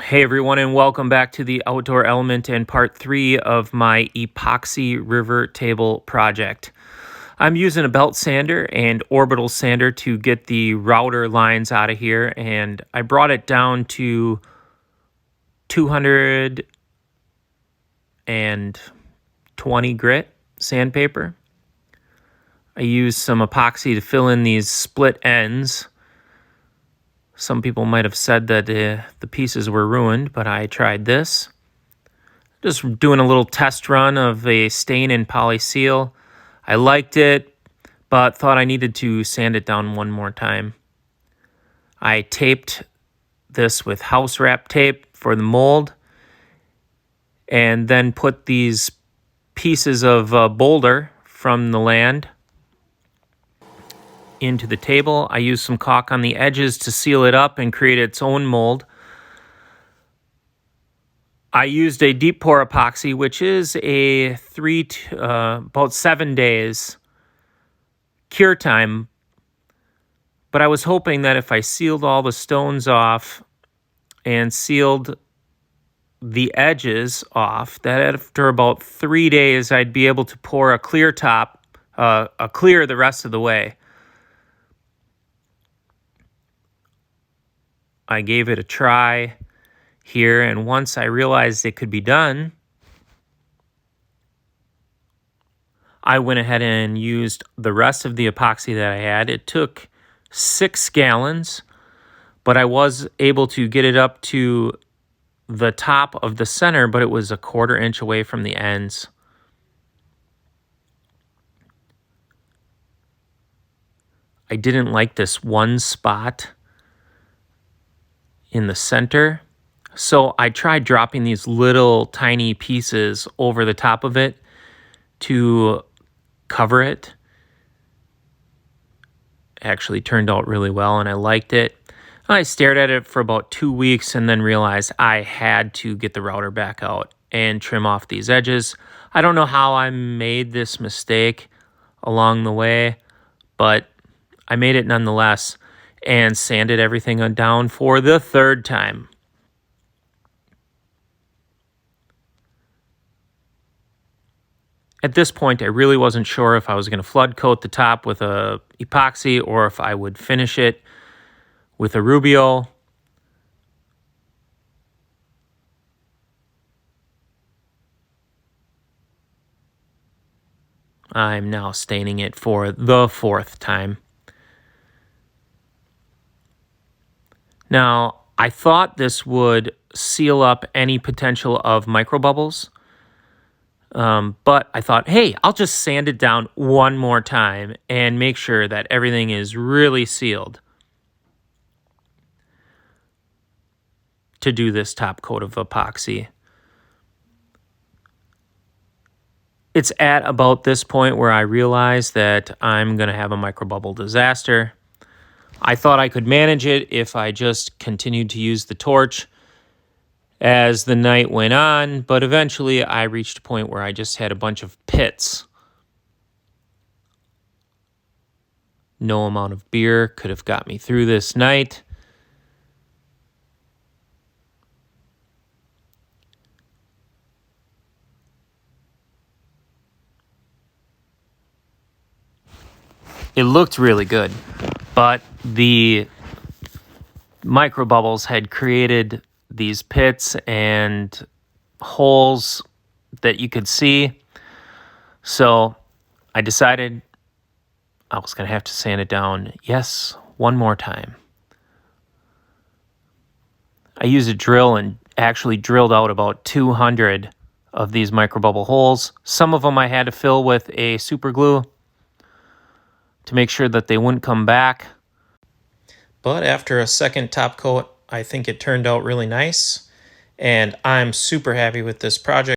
Hey everyone, and welcome back to the Outdoor Element and part 3 of my epoxy river table project. I'm using a belt sander and orbital sander to get the router lines out of here, and I brought it down to 220 grit sandpaper. I used some epoxy to fill in these split ends. Some people might have said that the pieces were ruined, but I tried this. Just doing a little test run of a stain and poly seal. I liked it, but thought I needed to sand it down one more time. I taped this with house wrap tape for the mold, and then put these pieces of boulder from the land into the table. I used some caulk on the edges to seal it up and create its own mold. I used a deep pour epoxy, which is a about 7 days cure time. But I was hoping that if I sealed all the stones off and sealed the edges off, that after about 3 days, I'd be able to pour a clear top, a clear the rest of the way. I gave it a try here, and once I realized it could be done, I went ahead and used the rest of the epoxy that I had. It took 6 gallons, but I was able to get it up to the top of the center, but it was a 1/4 inch away from the ends. I didn't like this one spot in the center, so I tried dropping these little tiny pieces over the top of it to cover it. Actually turned out really well, and I liked it. I stared at it for about 2 weeks and then realized I had to get the router back out and trim off these edges. I don't know how I made this mistake along the way, but I made it nonetheless and sanded everything down for the 3rd time. At this point, I really wasn't sure if I was going to flood coat the top with a epoxy or if I would finish it with a Rubio. I'm now staining it for the 4th time. Now, I thought this would seal up any potential of microbubbles. But I thought, hey, I'll just sand it down one more time and make sure that everything is really sealed to do this top coat of epoxy. It's at about this point where I realized that I'm going to have a microbubble disaster. I thought I could manage it if I just continued to use the torch as the night went on, but eventually I reached a point where I just had a bunch of pits. No amount of beer could have got me through this night. It looked really good, but the microbubbles had created these pits and holes that you could see. So I decided I was going to have to sand it down, yes, one more time. I used a drill and actually drilled out about 200 of these microbubble holes. Some of them I had to fill with a super glue to make sure that they wouldn't come back. But after a second top coat, I think it turned out really nice, and I'm super happy with this project.